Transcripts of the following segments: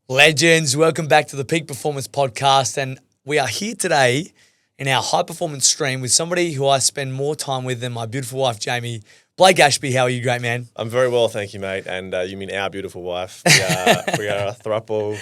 Legends, welcome back to the Peak Performance Podcast. And we are here today in our high performance stream with somebody who I spend more time with than my beautiful wife, Jamie. Blake Ashby, how are you, great man? I'm very well, thank you, mate. And you mean our beautiful wife. We are a throuple.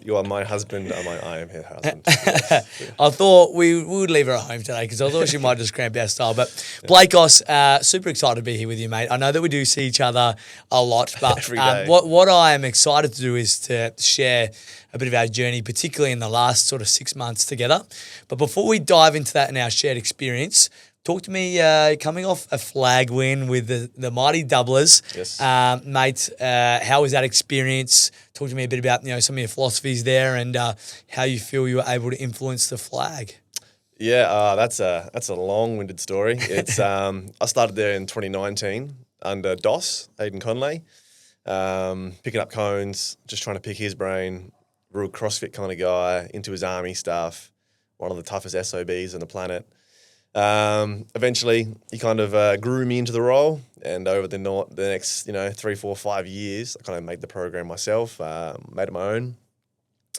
You are my husband. I am her husband. Yes. I thought we would leave her at home today because I thought she might just cramp our style. But Blake, super excited to be here with you, mate. I know that we do see each other a lot, but Every day. what I am excited to do is to share a bit of our journey, particularly in the last sort of 6 months together. But before we dive into that and our shared experience, talk to me coming off a flag win with the mighty Doublers. Yes. Mate, how was that experience? Talk to me a bit about some of your philosophies there and how you feel you were able to influence the flag. Yeah, that's a long-winded story. It's I started there in 2019 under Doss, Aidan Conley, picking up cones, just trying to pick his brain. Real CrossFit kind of guy, into his army stuff, one of the toughest SOBs on the planet. Eventually, he kind of grew me into the role, and over the next 3, 4, 5 years, I kind of made the program myself, made it my own.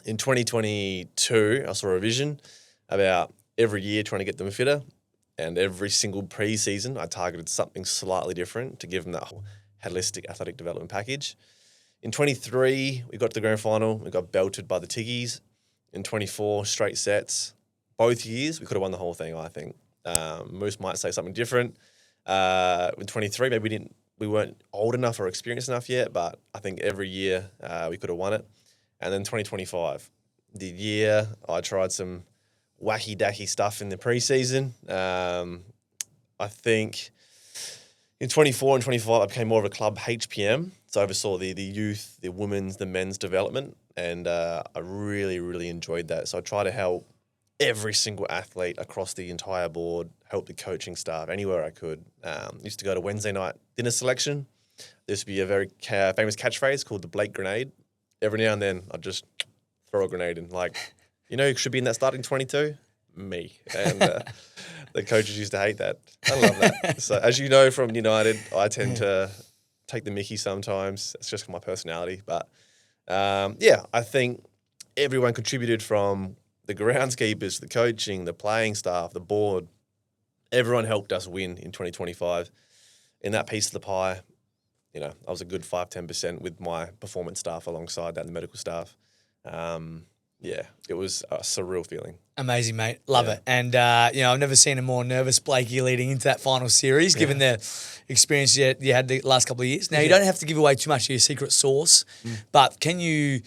In 2022, I saw a vision about every year trying to get them fitter, and every single pre-season, I targeted something slightly different to give them that whole holistic athletic development package. In 23, we got to the grand final. We got belted by the Tiggies. In 24, straight sets. Both years, we could have won the whole thing, I think. Moose might say something different. In 23, maybe we weren't old enough or experienced enough yet, but I think every year we could have won it. And then 2025, the year I tried some wacky-dacky stuff in the preseason. I think in 24 and 25, I became more of a club HPM. So I oversaw the youth, the women's, the men's development, and I really, really enjoyed that. So I try to help every single athlete across the entire board, help the coaching staff anywhere I could. Used to go to Wednesday night dinner selection. There used to be a very famous catchphrase called the Blake grenade. Every now and then, I'd just throw a grenade in. Like, who should be in that starting 22? Me. And the coaches used to hate that. I love that. So as you know from United, I tend to take the mickey sometimes. It's just my personality. But I think everyone contributed from the groundskeepers, the coaching, the playing staff, the board. Everyone helped us win in 2025. In that piece of the pie, I was a good 5-10% with my performance staff alongside that and the medical staff. It was a surreal feeling. Amazing, mate. Love it. And, I've never seen a more nervous Blakey leading into that final series, given the experience you had the last couple of years. Now, you don't have to give away too much of your secret sauce, but can you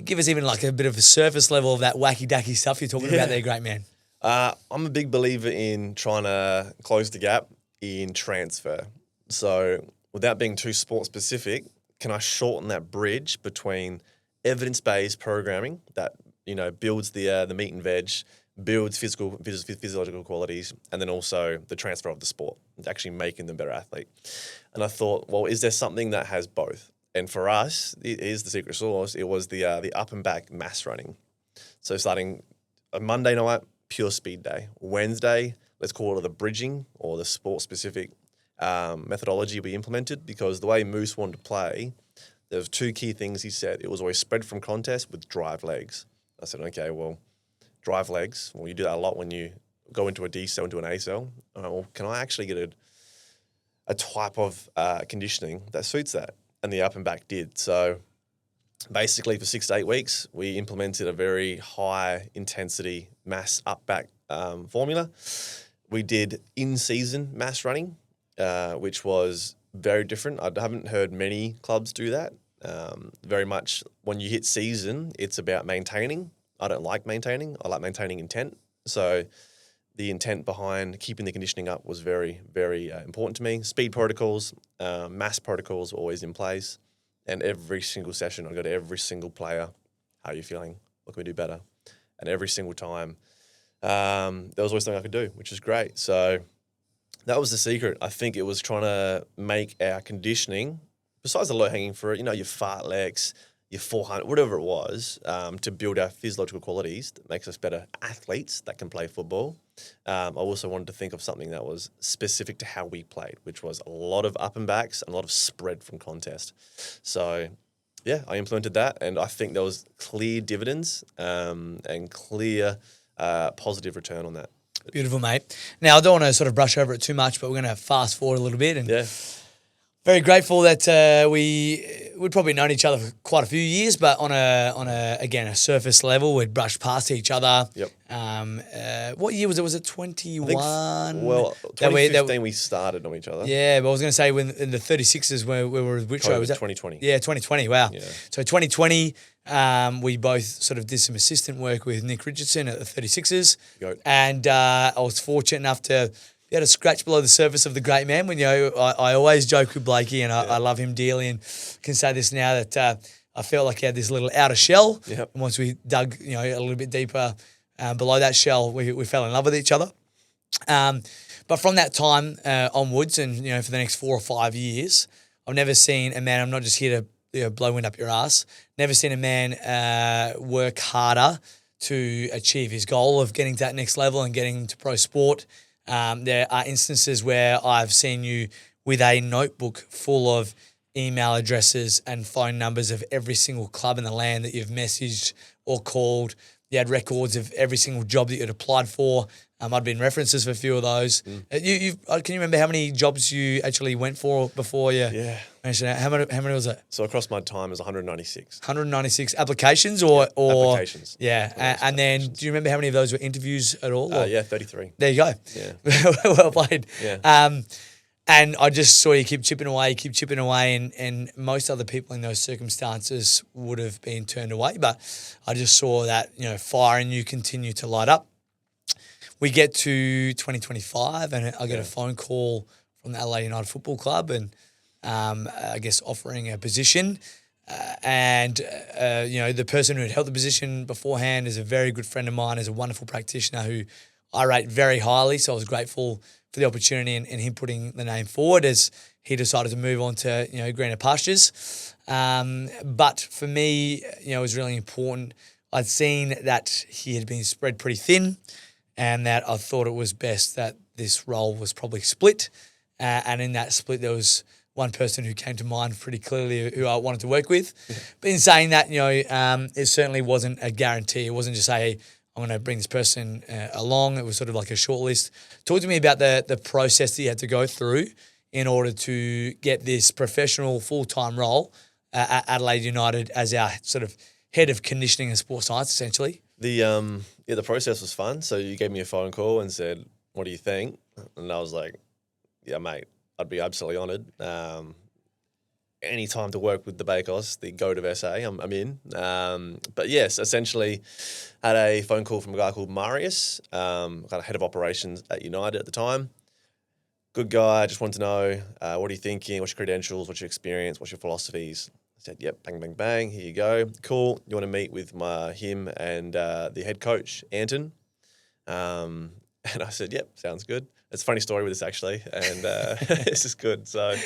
give us even like a bit of a surface level of that wacky-dacky stuff you're talking about there, great man? I'm a big believer in trying to close the gap in transfer. So without being too sport-specific, can I shorten that bridge between evidence-based programming that builds the meat and veg, builds physiological qualities, and then also the transfer of the sport, actually making them better athlete. And I thought, well, is there something that has both? And for us, it is the secret sauce. It was the up and back mass running. So starting a Monday night, pure speed day. Wednesday, let's call it the bridging or the sport-specific methodology we implemented, because the way Moose wanted to play, there was 2 key things he said. It was always spread from contest with drive legs. I said, okay, well, drive legs. Well, you do that a lot when you go into a D cell, into an A cell. Well, can I actually get a type of conditioning that suits that? And the up and back did. So basically for 6 to 8 weeks, we implemented a very high intensity mass up back formula. We did in-season mass running, which was very different. I haven't heard many clubs do that. Very much when you hit season, it's about maintaining. I don't like maintaining. I like maintaining intent. So the intent behind keeping the conditioning up was very, very important to me. Speed protocols, mass protocols were always in place. And every single session, I go to every single player. How are you feeling? What can we do better? And every single time, there was always something I could do, which is great. So that was the secret. I think it was trying to make our conditioning, besides the low-hanging fruit, your fartleks, your 400, whatever it was, to build our physiological qualities that makes us better athletes that can play football. I also wanted to think of something that was specific to how we played, which was a lot of up and backs and a lot of spread from contest. So yeah, I implemented that, and I think there was clear dividends and clear positive return on that. Beautiful, mate. Now, I don't want to sort of brush over it too much, but we're going to fast forward a little bit. And Yeah. very grateful that we'd probably known each other for quite a few years, but on a surface level, we'd brushed past each other. Yep. What year was it? Was it 21? Well, 2015 we started on each other. Yeah, but I was going to say when in the 36ers where we were with which show was that? 2020. Yeah, 2020. Wow. Yeah. So 2020, we both sort of did some assistant work with Nick Richardson at the 36ers, and I was fortunate enough to be able to scratch below the surface of the great man. When I always joke with Blakey, and I love him dearly, and can say this now that I felt like he had this little outer shell. Yep. And once we dug, a little bit deeper below that shell, we fell in love with each other. But from that time onwards, and for the next 4 or 5 years, I've never seen a man. I'm not just here to blow wind up your ass. Never seen a man work harder to achieve his goal of getting to that next level and getting to pro sport. There are instances where I've seen you with a notebook full of email addresses and phone numbers of every single club in the land that you've messaged or called. You had records of every single job that you'd applied for. I'd been references for a few of those. Can you remember how many jobs you actually went for before you? Yeah. How many was it? So across my time, it was 196. 196 applications or applications. Yeah. And then do you remember how many of those were interviews at all? Yeah, 33. There you go. Yeah. Well played. Yeah. And I just saw you keep chipping away, and most other people in those circumstances would have been turned away. But I just saw that, fire in you continue to light up. We get to 2025 and I get a phone call from the LA United Football Club and I guess offering a position. The person who had held the position beforehand is a very good friend of mine, is a wonderful practitioner who I rate very highly. So I was grateful for the opportunity and him putting the name forward as he decided to move on to, greener pastures. But for me, it was really important. I'd seen that he had been spread pretty thin and that I thought it was best that this role was probably split. And in that split, there was one person who came to mind pretty clearly who I wanted to work with. But in saying that, it certainly wasn't a guarantee. It wasn't just, hey, I'm going to bring this person along. It was sort of like a short list. Talk to me about the process that you had to go through in order to get this professional full-time role at Adelaide United as our sort of head of conditioning and sports science, essentially. The process was fun. So you gave me a phone call and said, "What do you think?" And I was like, "Yeah, mate, I'd be absolutely honoured. Any time to work with the Bakos, the goat of SA, I'm in." But yes, essentially, had a phone call from a guy called Marius, kind of head of operations at United at the time. Good guy. Just wanted to know, what are you thinking? What's your credentials? What's your experience? What's your philosophies? I said, "Yep, bang, bang, bang. Here you go. Cool. You want to meet with him and the head coach, Anton?" And I said, "Yep, sounds good." It's a funny story with this actually, and this is good. So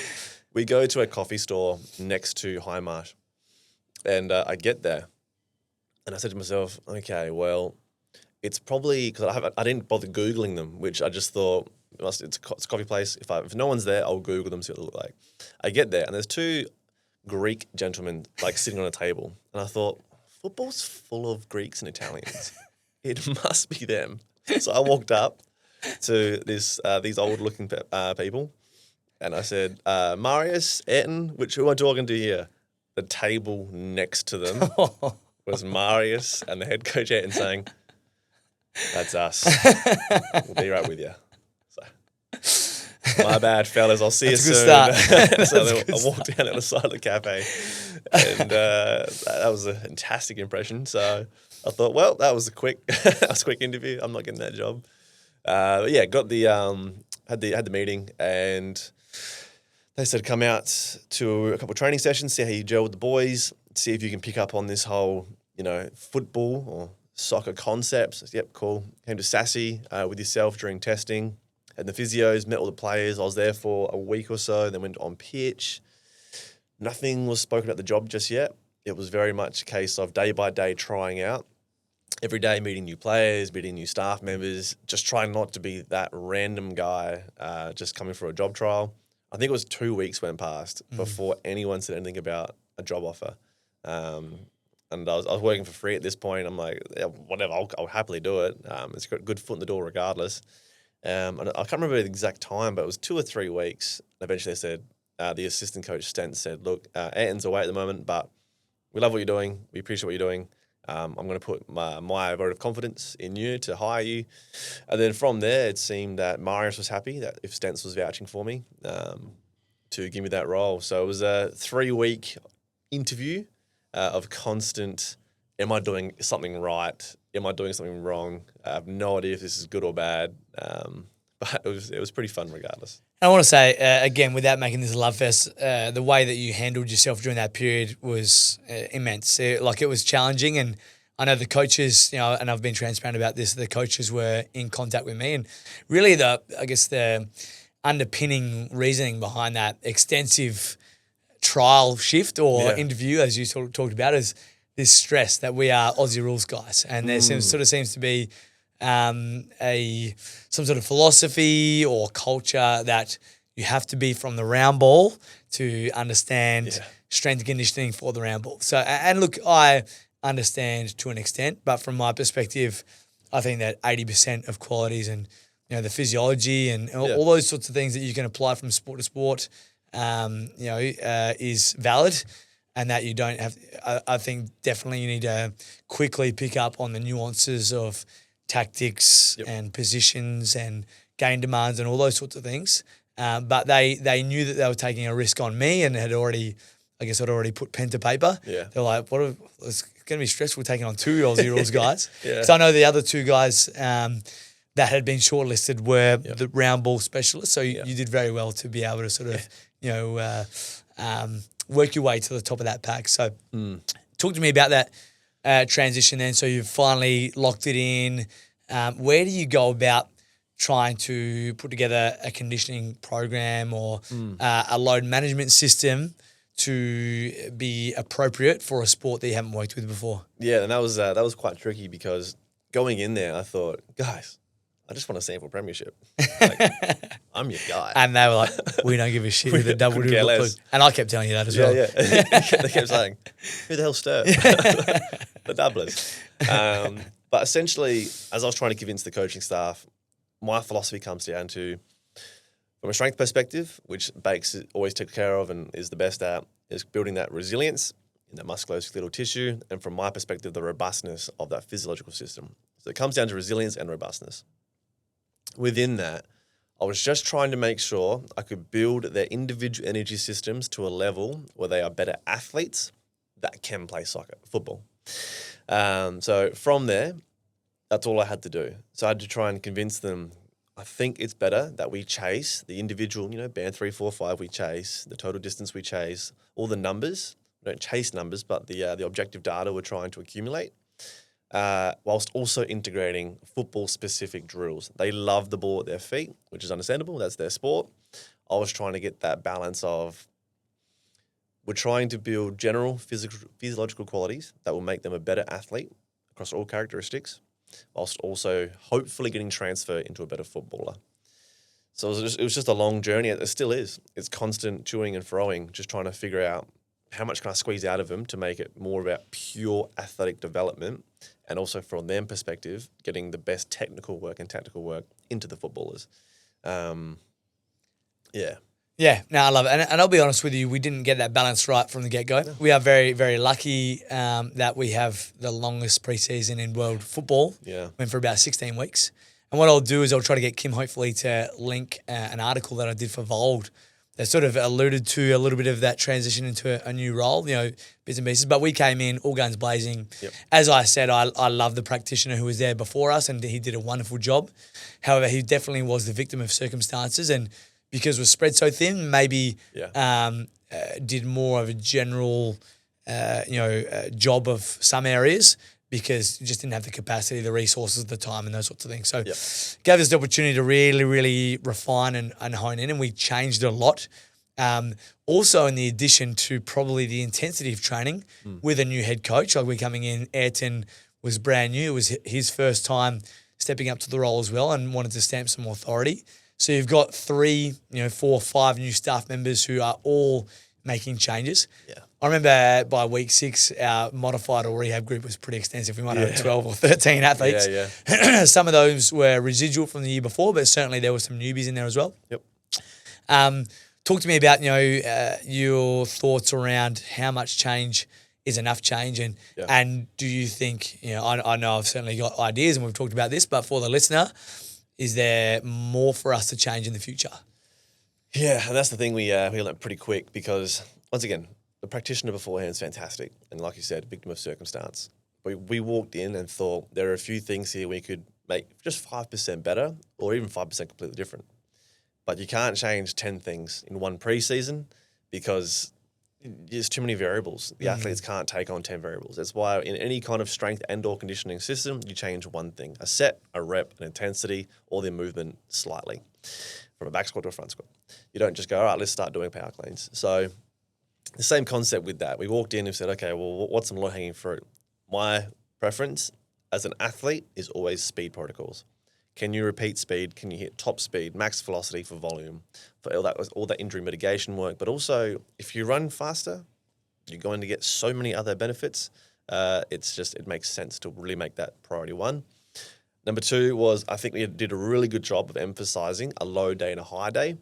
we go to a coffee store next to Highmarsh, and I get there, and I said to myself, "Okay, well, it's probably because I didn't bother Googling them, which I just thought it's a coffee place. If no one's there, I'll Google them, see what they look like." I get there, and there's two Greek gentlemen sitting on a table, and I thought, football's full of Greeks and Italians. It must be them. So I walked up to these old-looking people, and I said, "Marius, Ayrton, who am I talking to here?" The table next to them was Marius and the head coach Ayrton saying, "That's us. We'll be right with you." So, my bad, fellas. I'll see you soon. So I walked down at the side of the cafe, and that was a fantastic impression. So I thought, well, that was a quick interview. I'm not getting that job. But yeah, got the had the meeting, and they said come out to a couple of training sessions, see how you gel with the boys, see if you can pick up on this whole football or soccer concepts. I said, "Yep, cool." Came to Sassy with yourself during testing. Had the physios, met all the players. I was there for a week or so, then went on pitch. Nothing was spoken about the job just yet. It was very much a case of day by day trying out. Every day meeting new players, meeting new staff members, just trying not to be that random guy just coming for a job trial. I think it was 2 weeks went past before anyone said anything about a job offer. And I was working for free at this point. I'm like, yeah, whatever, I'll happily do it. It's got a good foot in the door regardless. And I can't remember the exact time, but it was 2 or 3 weeks. Eventually, they said, the assistant coach, Stent, said, look, Ayrton's away at the moment, but we love what you're doing. We appreciate what you're doing. I'm going to put my vote of confidence in you to hire you. And then from there, it seemed that Marius was happy that if Stents was vouching for me to give me that role. So it was a 3-week interview of constant, am I doing something right? Am I doing something wrong? I have no idea if this is good or bad. But it was pretty fun regardless. I want to say, again, without making this a love fest, the way that you handled yourself during that period was immense. It was challenging, and I know the coaches, and I've been transparent about this, the coaches were in contact with me, and really the underpinning reasoning behind that extensive trial shift or interview, as you talked about, is this stress that we are Aussie rules guys, and there seems to be some sort of philosophy or culture that you have to be from the round ball to understand strength and conditioning for the round ball. So, and look, I understand to an extent, but from my perspective, I think that 80% of qualities and the physiology and all those sorts of things that you can apply from sport to sport, is valid. And that you don't have, I think definitely you need to quickly pick up on the nuances of tactics and positions and game demands and all those sorts of things. But they knew that they were taking a risk on me and had already put pen to paper. Yeah. They're like, it's going to be stressful taking on 2 Aussie rules guys. Yeah. So I know the other 2 guys that had been shortlisted were the round ball specialists. So you did very well to be able to sort of, work your way to the top of that pack. So talk to me about that transition then. So you've finally locked it in. Where do you go about trying to put together a conditioning program or a load management system to be appropriate for a sport that you haven't worked with before? Yeah, and that was quite tricky because going in there, I thought, guys, I just want to sample premiership. I'm your guy. And they were like, we don't give a shit with the double care double. less. And I kept telling you that as well. Yeah. They kept saying, who the hell's Sturt? The doublers. But essentially, as I was trying to convince the coaching staff, my philosophy comes down to, from a strength perspective, which Bakes always takes care of and is the best at, is building that resilience in that musculoskeletal tissue, and from my perspective, the robustness of that physiological system. So it comes down to resilience and robustness. Within that, I was just trying to make sure I could build their individual energy systems to a level where they are better athletes that can play football. So from there, that's all I had to do. So I had to try and convince them, I think it's better that we chase the individual, band 3, 4, 5, we chase, the total distance we chase, all the numbers. We don't chase numbers, but the objective data we're trying to accumulate. Whilst also integrating football-specific drills. They love the ball at their feet, which is understandable. That's their sport. I was trying to get that balance of we're trying to build general physiological qualities that will make them a better athlete across all characteristics, whilst also hopefully getting transfer into a better footballer. So it was just a long journey. It still is. It's constant chewing and froing, just trying to figure out how much can I squeeze out of them to make it more about pure athletic development, and also from their perspective, getting the best technical work and tactical work into the footballers. Yeah, no, I love it. And I'll be honest with you, we didn't get that balance right from the get-go. No. We are very, very lucky that we have the longest preseason in world football. Yeah. Went for about 16 weeks. And what I'll do is I'll try to get Kim hopefully to link an article that I did for Vold that sort of alluded to a little bit of that transition into a new role, bits and pieces. But we came in all guns blazing. Yep. As I said, I love the practitioner who was there before us, and he did a wonderful job. However, he definitely was the victim of circumstances, and because we're spread so thin, maybe did more of a general, job of some areas because you just didn't have the capacity, the resources, the time, and those sorts of things. So gave us the opportunity to really, really refine and hone in, and we changed a lot. Also, in the addition to probably the intensity of training with a new head coach, like we're coming in, Ayrton was brand new. It was his first time stepping up to the role as well and wanted to stamp some authority. So you've got 3, 4, 5 new staff members who are all making changes. Yeah. I remember by week 6, our modified or rehab group was pretty extensive. We might have 12 or 13 athletes. Yeah. Some of those were residual from the year before, but certainly there were some newbies in there as well. Yep. Talk to me about, your thoughts around how much change is enough change, and do you think, I know I've certainly got ideas and we've talked about this, but for the listener, is there more for us to change in the future? Yeah, and that's the thing we learned pretty quick because, once again, the practitioner beforehand is fantastic. And like you said, victim of circumstance. We walked in and thought there are a few things here we could make just 5% better or even 5% completely different. But you can't change 10 things in one preseason because there's too many variables. The athletes can't take on 10 variables. That's why in any kind of strength and or conditioning system, you change one thing, a set, a rep, an intensity, or the movement slightly from a back squat to a front squat. You don't just go, all right, let's start doing power cleans. So the same concept with that. We walked in and said, okay, well, what's some low-hanging fruit? My preference as an athlete is always speed protocols. Can you repeat speed? Can you hit top speed, max velocity for volume, for all that injury mitigation work? But also, if you run faster, you're going to get so many other benefits. It makes sense to really make that priority one. Number 2 was I think we did a really good job of emphasizing a low day and a high day.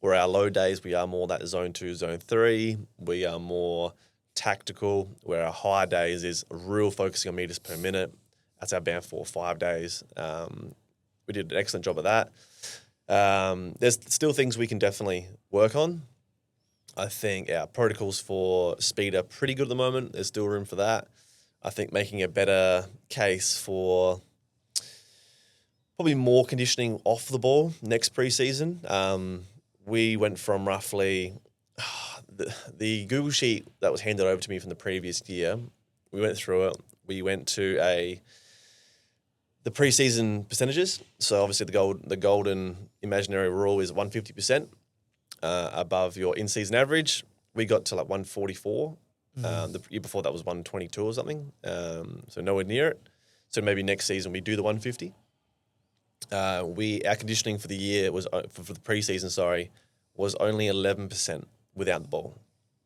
Where our low days, we are more that zone 2, zone 3. We are more tactical, where our high days is real focusing on meters per minute. That's our band 4 or 5 days. We did an excellent job of that. There's still things we can definitely work on. I think our protocols for speed are pretty good at the moment. There's still room for that. I think making a better case for probably more conditioning off the ball next preseason. We went from roughly the Google sheet that was handed over to me from the previous year. We went through it. We went to the preseason percentages. So obviously the golden imaginary rule is 150% above your in-season average. We got to like 144. The year before that was 122 or something. So nowhere near it. So maybe next season we do the 150. Our conditioning for the year was for the preseason, was only 11% without the ball.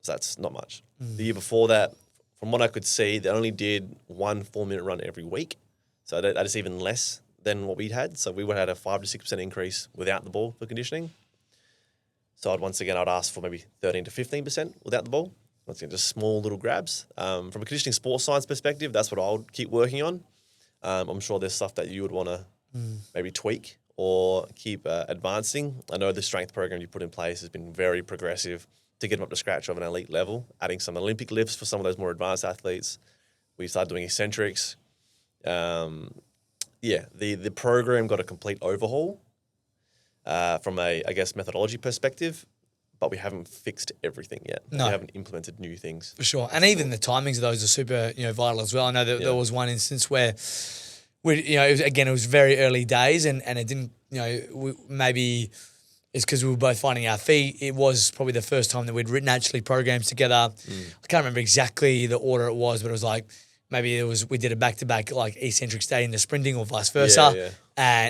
So that's not much. The year before that, from what I could see, they only did 1 4-minute run every week. So that is even less than what we'd had. So we would have had a 5 to 6% increase without the ball for conditioning. So I'd ask for maybe 13 to 15% without the ball. Once again, just small little grabs. From a conditioning sports science perspective, that's what I would keep working on. I'm sure there's stuff that you would want to maybe tweak or keep advancing. I know the strength program you put in place has been very progressive to get them up to scratch of an elite level, adding some Olympic lifts for some of those more advanced athletes. We started doing eccentrics. The program got a complete overhaul from a, methodology perspective, but we haven't fixed everything yet. No. We haven't implemented new things. For sure. And even the timings of those are super, vital as well. I know that there was one instance where it was very early days and it didn't, maybe it's because we were both finding our feet. It was probably the first time that we'd written actually programs together. I can't remember exactly the order it was, but it was like, maybe we did a back-to-back like eccentric stay into sprinting or vice versa. Yeah.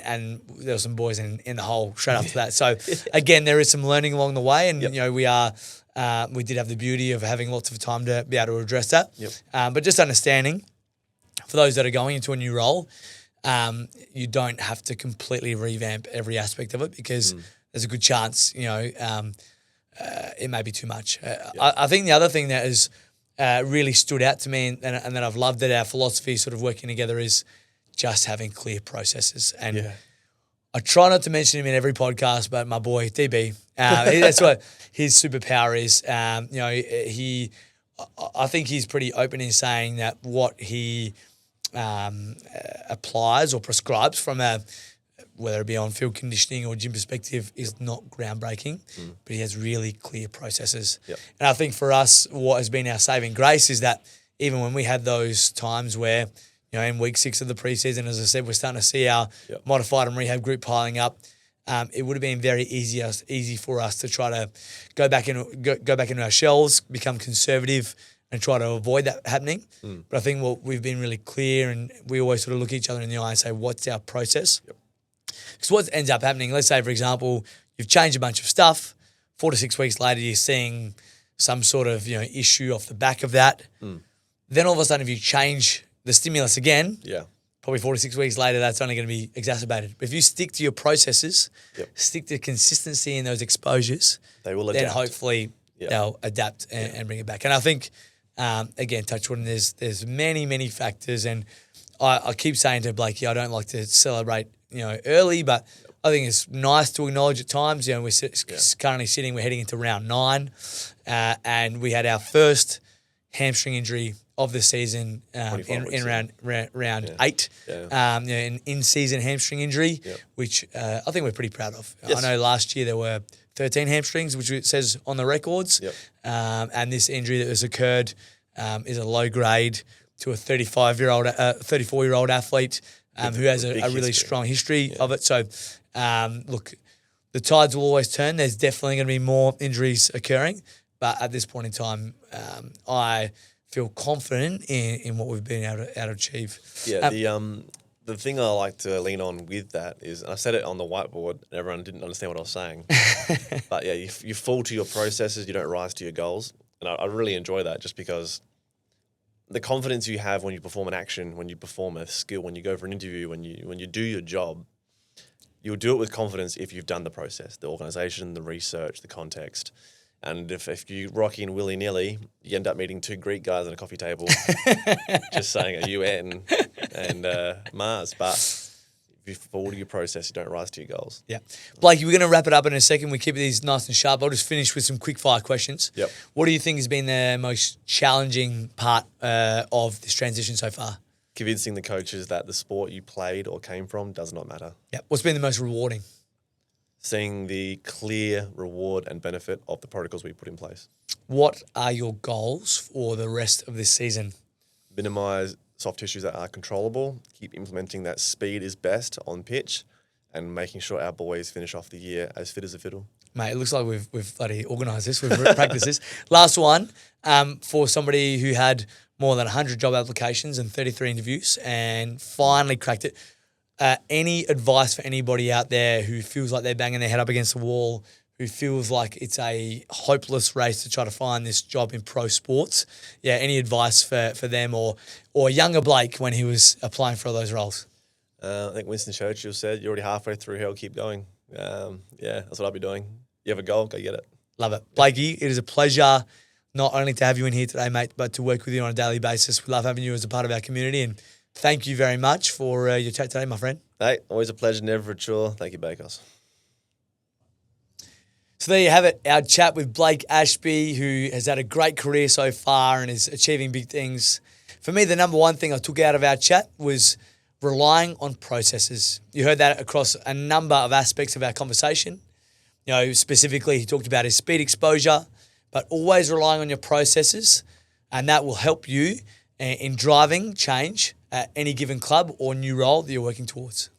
And there were some boys in the hole straight after that. So again, there is some learning along the way and, we did have the beauty of having lots of time to be able to address that. But just understanding, for those that are going into a new role, you don't have to completely revamp every aspect of it because there's a good chance, it may be too much. I think the other thing that has really stood out to me and that I've loved that our philosophy sort of working together is just having clear processes. And I try not to mention him in every podcast, but my boy, DB, that's what his superpower is. I think he's pretty open in saying that what he applies or prescribes from whether it be on field conditioning or gym perspective is not groundbreaking, but he has really clear processes. And I think for us, what has been our saving grace is that even when we had those times where, in week 6 of the preseason, as I said, we're starting to see our modified and rehab group piling up. It would have been very easy for us to try to go back into our shells, become conservative, and try to avoid that happening. But I think what we've been really clear, and we always sort of look each other in the eye and say, "What's our process?" Because what ends up happening, let's say for example, you've changed a bunch of stuff. 4 to 6 weeks later, you're seeing some sort of issue off the back of that. Then all of a sudden, if you change the stimulus again, Yeah. probably 46 weeks later, that's only going to be exacerbated. But if you stick to your processes, stick to consistency in those exposures, They will then adapt. hopefully they'll adapt and bring it back. And I think, again, touch wood, there's many, many factors. And I keep saying to Blakey, I don't like to celebrate, early, but I think it's nice to acknowledge at times. We're currently we're heading into round 9, and we had our first hamstring injury of the season in round 8. An in-season hamstring injury, which I think we're pretty proud of. Yes. I know last year there were 13 hamstrings, which it says on the records, and this injury that has occurred is a low grade to a 34-year-old athlete who has a really strong history of it. So, look, the tides will always turn. There's definitely going to be more injuries occurring, but at this point in time, I feel confident in what we've been able to achieve. Yeah, the thing I like to lean on with that is, and I said it on the whiteboard, and everyone didn't understand what I was saying. But yeah, you fall to your processes, you don't rise to your goals. And I really enjoy that, just because the confidence you have when you perform an action, when you perform a skill, when you go for an interview, when you do your job, you'll do it with confidence if you've done the process, the organisation, the research, the context. And if you rock in willy-nilly, you end up meeting 2 Greek guys at a coffee table just saying a UN and Mars. But if you fall to your process, you don't rise to your goals. Yeah. Blakey, we're going to wrap it up in a second. We keep these nice and sharp. I'll just finish with some quick-fire questions. Yep. What do you think has been the most challenging part of this transition so far? Convincing the coaches that the sport you played or came from does not matter. Yeah. What's been the most rewarding? Seeing the clear reward and benefit of the protocols we put in place. What are your goals for the rest of this season? Minimise soft tissues that are controllable, keep implementing that speed is best on pitch, and making sure our boys finish off the year as fit as a fiddle. Mate, it looks like we've bloody organised this. We've practiced this. Last one, for somebody who had more than 100 job applications and 33 interviews and finally cracked it. Any advice for anybody out there who feels like they're banging their head up against the wall, who feels like it's a hopeless race to try to find this job in pro sports? Yeah, any advice for them or younger Blake when he was applying for all those roles? I think Winston Churchill said, "You're already halfway through hell, keep going." Yeah, that's what I'll be doing. You have a goal, go get it. Love it. Blakey, it is a pleasure not only to have you in here today, mate, but to work with you on a daily basis. We love having you as a part of our community, and thank you very much for your chat today, my friend. Hey, always a pleasure, never a chore. Thank you, Bakos. So there you have it, our chat with Blake Ashby, who has had a great career so far and is achieving big things. For me, the number one thing I took out of our chat was relying on processes. You heard that across a number of aspects of our conversation. Specifically, he talked about his speed exposure, but always relying on your processes, and that will help you in driving change at any given club or new role that you're working towards.